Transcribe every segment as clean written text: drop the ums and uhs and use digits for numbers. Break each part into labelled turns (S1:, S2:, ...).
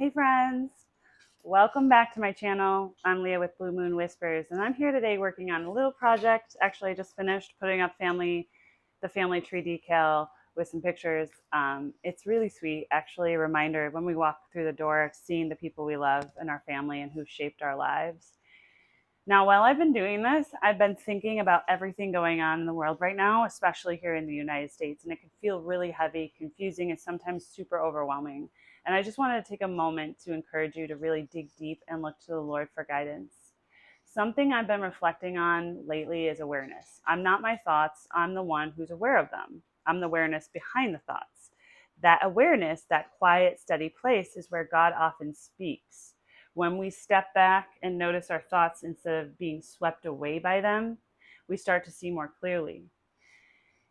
S1: Hey friends, welcome back to my channel. I'm Leah with Blue Moon Whispers, and I'm here today working on a little project. Actually, I just finished putting up the family tree decal with some pictures. It's really sweet, actually, a reminder when we walk through the door, seeing the people we love in our family and who shaped our lives. Now, while I've been doing this, I've been thinking about everything going on in the world right now, especially here in the United States, and it can feel really heavy, confusing, and sometimes super overwhelming. And I just wanted to take a moment to encourage you to really dig deep and look to the Lord for guidance. Something I've been reflecting on lately is awareness. I'm not my thoughts, I'm the one who's aware of them. I'm the awareness behind the thoughts. That awareness, that quiet, steady place, is where God often speaks. When we step back and notice our thoughts instead of being swept away by them, we start to see more clearly.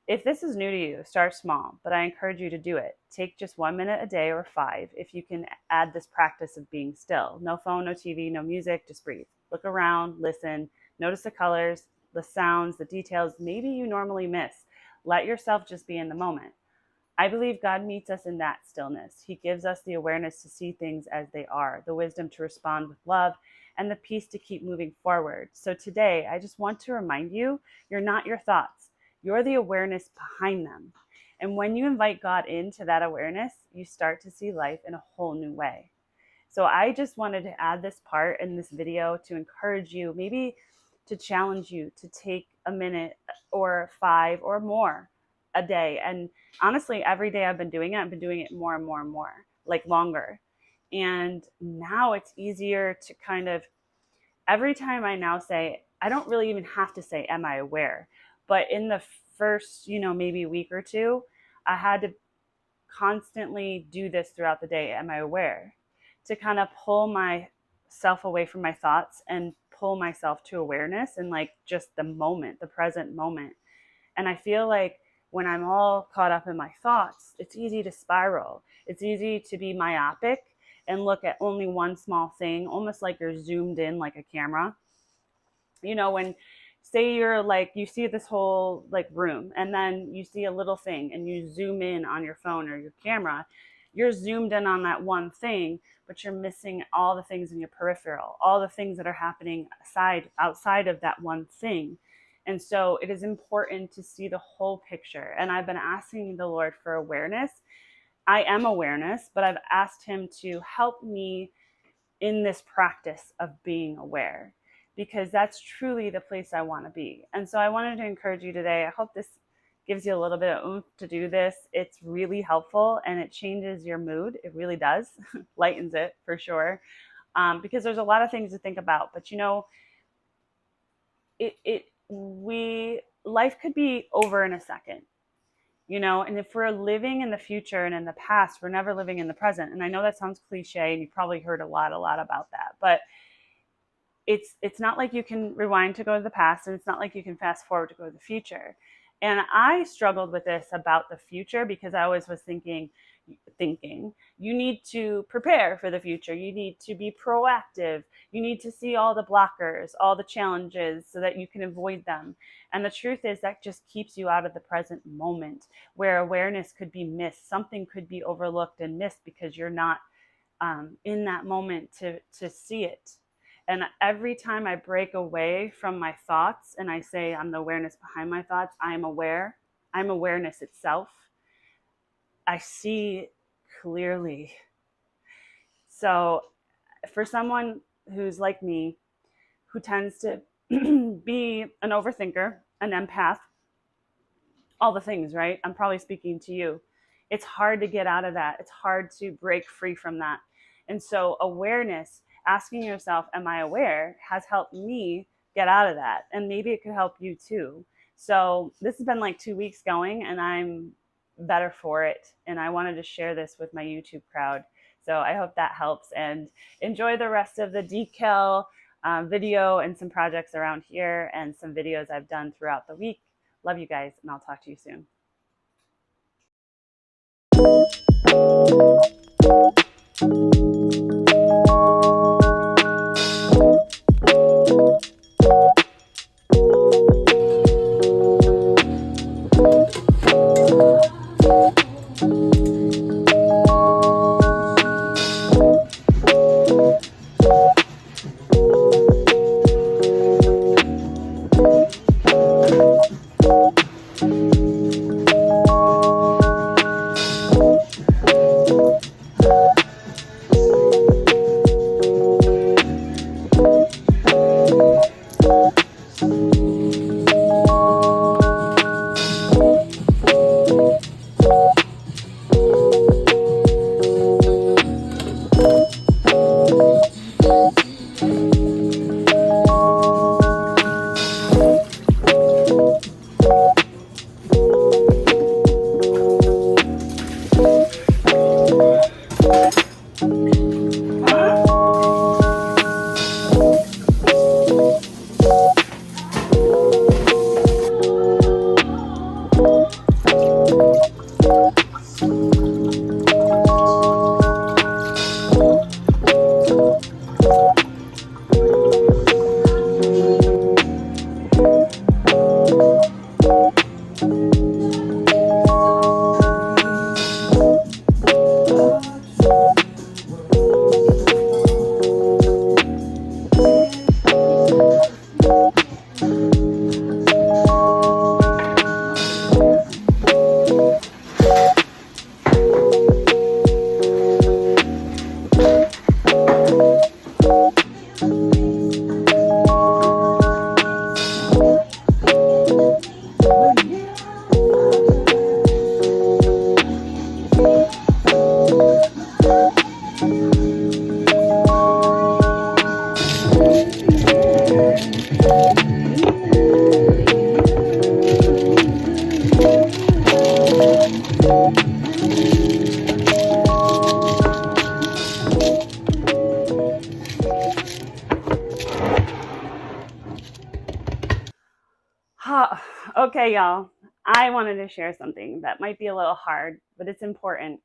S1: If this is new to you, start small, but I encourage you to do it. Take just 1 minute a day or 5 if you can add this practice of being still. No phone, no TV, no music, just breathe. Look around, listen, notice the colors, the sounds, the details maybe you normally miss. Let yourself just be in the moment. I believe God meets us in that stillness. He gives us the awareness to see things as they are, the wisdom to respond with love, and the peace to keep moving forward. So today, I just want to remind you, you're not your thoughts. You're the awareness behind them. And when you invite God into that awareness, you start to see life in a whole new way. So I just wanted to add this part in this video to encourage you, maybe to challenge you to take a minute or 5 or more a day. And honestly, every day I've been doing it more and more and more, like longer. And now it's easier to kind of, every time I now say, I don't really even have to say, am I aware? But in the first, maybe week or two, I had to constantly do this throughout the day. Am I aware? To kind of pull myself away from my thoughts and pull myself to awareness and like just the moment, the present moment. And I feel like when I'm all caught up in my thoughts, it's easy to spiral. It's easy to be myopic and look at only one small thing, almost like you're zoomed in like a camera. When say you're like, you see this whole like room and then you see a little thing and you zoom in on your phone or your camera, you're zoomed in on that one thing, but you're missing all the things in your peripheral, all the things that are happening outside of that one thing. And so it is important to see the whole picture. And I've been asking the Lord for awareness. I am awareness, but I've asked him to help me in this practice of being aware, because that's truly the place I want to be. And so I wanted to encourage you today. I hope this gives you a little bit of oomph to do this. It's really helpful and it changes your mood. It really does. Lightens it for sure. Because there's a lot of things to think about, but life could be over in a second, and if we're living in the future and in the past, we're never living in the present. And I know that sounds cliche and you probably heard a lot about that, but it's not like you can rewind to go to the past, and it's not like you can fast forward to go to the future. And I struggled with this about the future because I always was thinking you need to prepare for the future. You need to be proactive. You need to see all the blockers, all the challenges so that you can avoid them. And the truth is that just keeps you out of the present moment, where awareness could be missed. Something could be overlooked and missed because you're not in that moment to see it. And every time I break away from my thoughts and I say I'm the awareness behind my thoughts, I'm aware. I'm awareness itself. I see clearly. So for someone who's like me, who tends to be an overthinker, an empath, all the things, right? I'm probably speaking to you. It's hard to get out of that. It's hard to break free from that. And so awareness, asking yourself, am I aware, has helped me get out of that. And maybe it could help you too. So this has been like 2 weeks going and I'm better for it. And I wanted to share this with my YouTube crowd. So I hope that helps, and enjoy the rest of the decal video and some projects around here and some videos I've done throughout the week. Love you guys, and I'll talk to you soon. Okay, y'all, I wanted to share something that might be a little hard, but it's important.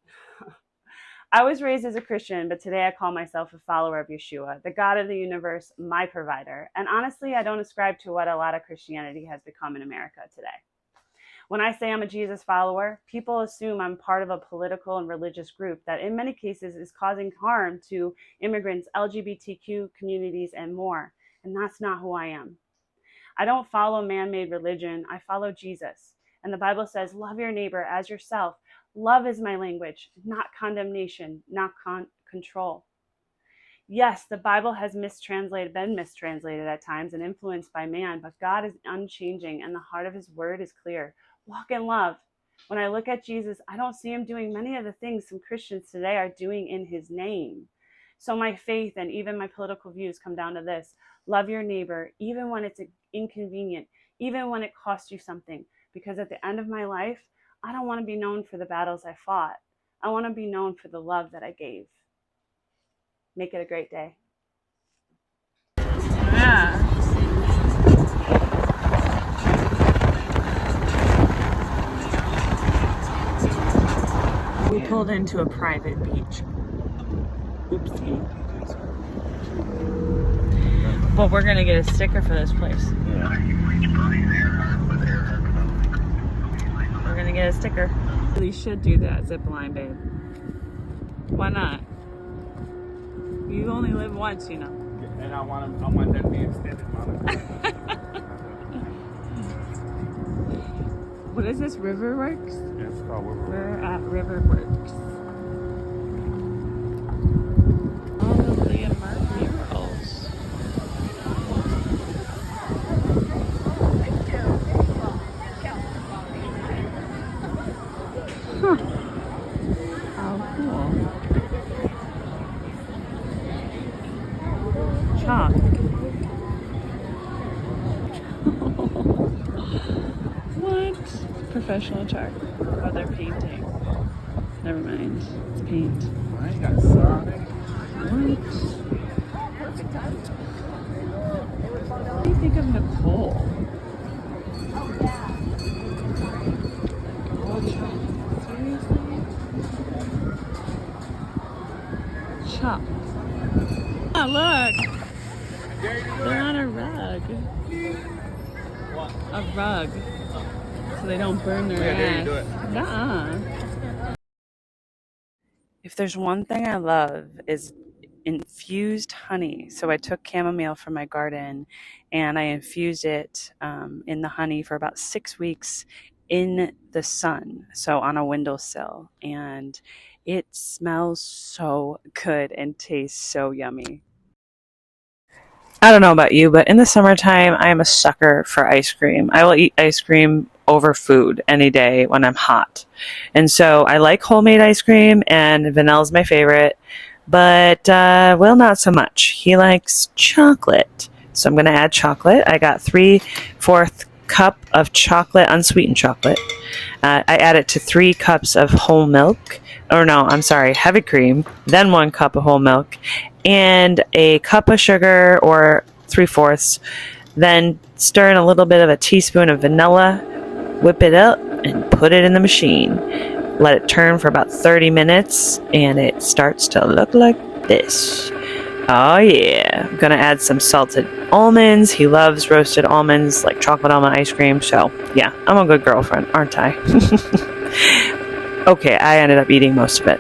S1: I was raised as a Christian, but today I call myself a follower of Yeshua, the God of the universe, my provider. And honestly, I don't ascribe to what a lot of Christianity has become in America today. When I say I'm a Jesus follower, people assume I'm part of a political and religious group that in many cases is causing harm to immigrants, LGBTQ communities, and more. And that's not who I am. I don't follow man-made religion. I follow Jesus. And the Bible says, love your neighbor as yourself. Love is my language, not condemnation, not control. Yes, the Bible has been mistranslated at times and influenced by man, but God is unchanging and the heart of his word is clear. Walk in love. When I look at Jesus, I don't see him doing many of the things some Christians today are doing in his name. So my faith and even my political views come down to this. Love your neighbor, even when it's inconvenient, even when it costs you something. Because at the end of my life, I don't want to be known for the battles I fought. I want to be known for the love that I gave. Make it a great day.
S2: Yeah.
S1: We pulled into a private beach. Oopsie.
S2: But we're gonna get a sticker for this place.
S1: Yeah.
S2: We're gonna get a sticker.
S1: We should do that zip line, babe.
S2: Why not?
S1: You only live once, you know.
S3: And I want that to be extended, Mama.
S1: What is this? Riverworks?
S3: Yeah, it's called Riverworks.
S1: We're at Riverworks.
S2: All of the murals.
S1: Huh. How cool. Chalk.
S2: What? Professional chalk. Oh, they're painting. Never mind. It's paint.
S3: I ain't got Sonic.
S2: What? What do you think of Nicole? Chop. Oh, look. They're on a rug. A rug. So they don't burn their
S3: Yeah, there you
S2: ass.
S3: do it.
S2: Nuh-uh.
S1: If there's one thing I love is infused honey. So I took chamomile from my garden and I infused it in the honey for about 6 weeks in the sun, so on a windowsill. And it smells so good and tastes so yummy. I don't know about you, but in the summertime, I am a sucker for ice cream. I will eat ice cream over food any day when I'm hot. And so I like homemade ice cream, and Vanelle's my favorite, but Will not so much. He likes chocolate. So I'm going to add chocolate. I got 3/4 cup of chocolate, unsweetened chocolate. I add it to 3 cups of whole milk. Or no, I'm sorry, heavy cream, then 1 cup of whole milk, and a cup of sugar, or 3/4. Then stir in a little bit of a teaspoon of vanilla, whip it up, and put it in the machine. Let it turn for about 30 minutes, and it starts to look like this. Oh yeah. I'm going to add some salted almonds. He loves roasted almonds, like chocolate almond ice cream. So yeah, I'm a good girlfriend, aren't I? Okay, I ended up eating most of it.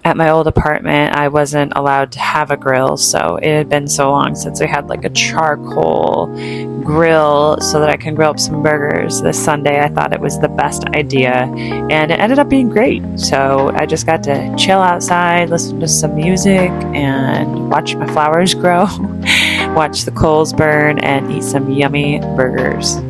S1: At my old apartment, I wasn't allowed to have a grill, so it had been so long since I had like a charcoal grill so that I can grill up some burgers. This Sunday, I thought it was the best idea, and it ended up being great. So I just got to chill outside, listen to some music, and watch my flowers grow, watch the coals burn, and eat some yummy burgers.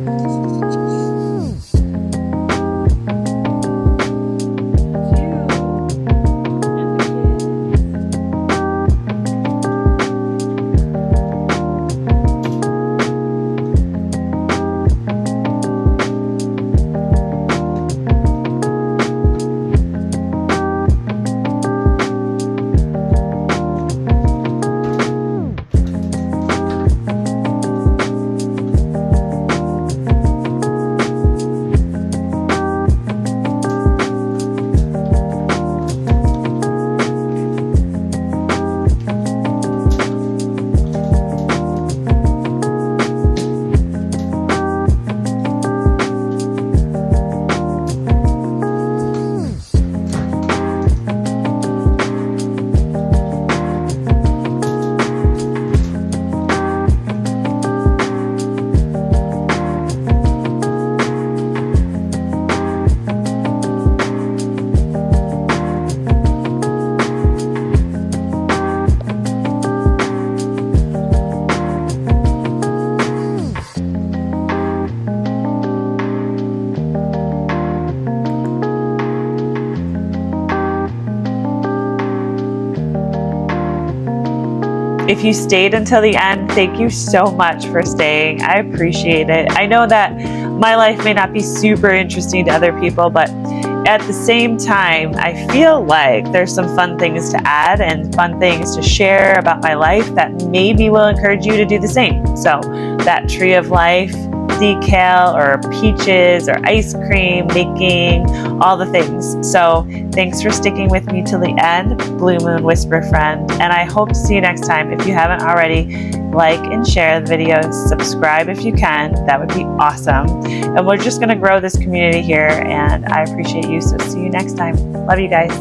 S1: If you stayed until the end, thank you so much for staying. I appreciate it. I know that my life may not be super interesting to other people, but at the same time, I feel like there's some fun things to add and fun things to share about my life that maybe will encourage you to do the same. So that tree of life decal or peaches or ice cream making, all the things. So thanks for sticking with me till the end, Blue Moon Whisper friend, and I hope to see you next time. If you haven't already, like and share the videos, subscribe if you can, that would be awesome. And we're just going to grow this community here, and I appreciate you, so see you next time. Love you guys.